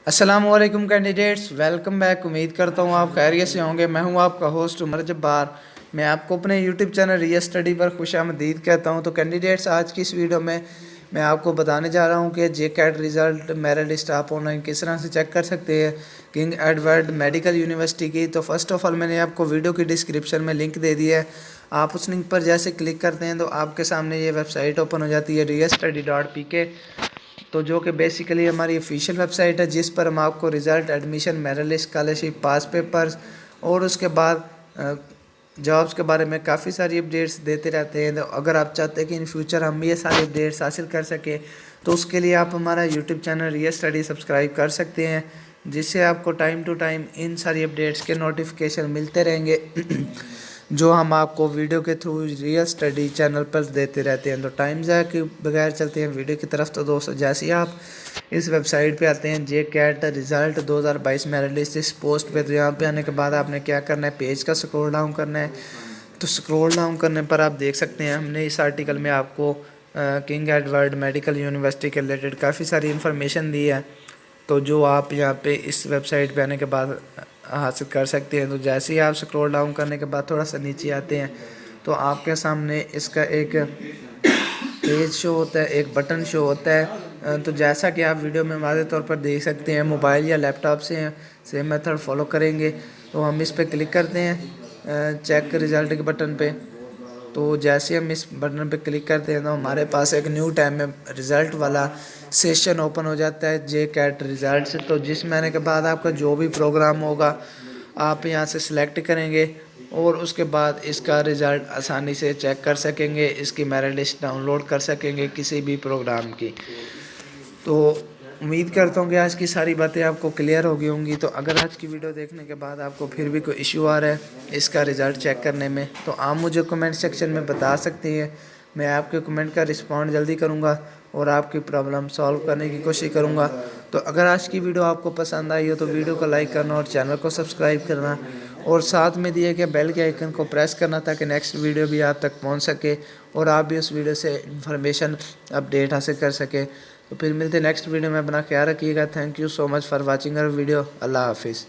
अस्सलाम वालेकुम candidates, welcome back. उम्मीद करता हूँ आप खैरियत से होंगे। मैं हूँ आपका होस्ट उमर जब्बार। मैं आपको अपने यूट्यूब चैनल रिया स्टडी पर खुशामदीद कहता हूँ। तो कैंडिडेट्स, आज की इस वीडियो में मैं आपको बताने जा रहा हूँ कि जे कैट रिज़ल्ट मेरिट लिस्ट आप ऑनलाइन किस तरह से चेक कर सकते हैं किंग एडवर्ड मेडिकल यूनिवर्सिटी की। तो फर्स्ट ऑफ ऑल मैंने आपको वीडियो की डिस्क्रिप्शन में लिंक दे दिया है। आप उस लिंक पर जैसे क्लिक करते हैं तो आपके सामने ये वेबसाइट ओपन हो जाती है riyastudy.pk। तो जो कि बेसिकली हमारी ऑफिशियल वेबसाइट है, जिस पर हम आपको result, admission, merit list, scholarship, past papers और उसके बाद जॉब्स के बारे में काफ़ी सारी अपडेट्स देते रहते हैं। तो अगर आप चाहते हैं कि इन फ्यूचर हम भी ये सारी अपडेट्स हासिल कर सकें तो उसके लिए आप हमारा यूट्यूब चैनल रिया स्टडी सब्सक्राइब कर सकते हैं, जिससे आपको टाइम टू टाइम इन सारी अपडेट्स के नोटिफिकेशन मिलते रहेंगे जो हम आपको वीडियो के थ्रू रियल स्टडी चैनल पर देते रहते हैं। तो टाइम ज़ाया के बगैर चलते हैं वीडियो की तरफ। तो दोस्तों, जैसे ही आप इस वेबसाइट पे आते हैं जे कैट रिज़ल्ट 2022 मेरिट लिस्ट इस पोस्ट पे, तो यहाँ पे आने के बाद आपने क्या करना है, पेज का स्क्रॉल डाउन करना है। तो स्क्रॉल डाउन करने पर आप देख सकते हैं हमने इस आर्टिकल में आपको किंग एडवर्ड मेडिकल यूनिवर्सिटी के रिलेटेड काफ़ी सारी इन्फॉर्मेशन दी है, तो जो आप यहाँ पे इस वेबसाइट पे आने के बाद हासिल कर सकते हैं। तो जैसे ही आप स्क्रॉल डाउन करने के बाद थोड़ा सा नीचे आते हैं तो आपके सामने इसका एक पेज शो होता है, एक बटन शो होता है। तो जैसा कि आप वीडियो में वाज़ेह तौर पर देख सकते हैं, मोबाइल या लैपटॉप से सेम मेथड फॉलो करेंगे। तो हम इस पर क्लिक करते हैं चेक रिज़ल्ट के बटन पे। तो जैसे हम इस बटन पे क्लिक करते हैं तो हमारे पास एक न्यू टैब में रिज़ल्ट वाला सेशन ओपन हो जाता है जे कैट रिज़ल्ट से। तो जिसमें आने के बाद आपका जो भी प्रोग्राम होगा आप यहाँ से सिलेक्ट करेंगे और उसके बाद इसका रिज़ल्ट आसानी से चेक कर सकेंगे, इसकी मेरिट लिस्ट डाउनलोड कर सकेंगे किसी भी प्रोग्राम की। तो उम्मीद करता हूँ कि आज की सारी बातें आपको क्लियर हो गई होंगी। तो अगर आज की वीडियो देखने के बाद आपको फिर भी कोई इशू आ रहा है इसका रिज़ल्ट चेक करने में, तो आप मुझे कमेंट सेक्शन में बता सकते हैं। मैं आपके कमेंट का रिस्पॉन्ड जल्दी करूँगा और आपकी प्रॉब्लम सॉल्व करने की कोशिश करूँगा। तो अगर आज की वीडियो आपको पसंद आई हो तो वीडियो को लाइक करना और चैनल को सब्सक्राइब करना और साथ में दिए गए बेल के आइकन को प्रेस करना, ताकि नेक्स्ट वीडियो भी आप तक पहुंच सके और आप भी उस वीडियो से इंफॉर्मेशन अपडेट हासिल कर सके। तो फिर मिलते हैं नेक्स्ट वीडियो में। अपना ख्याल रखिएगा। Thank you so much for watching our video. Allah हाफिज़।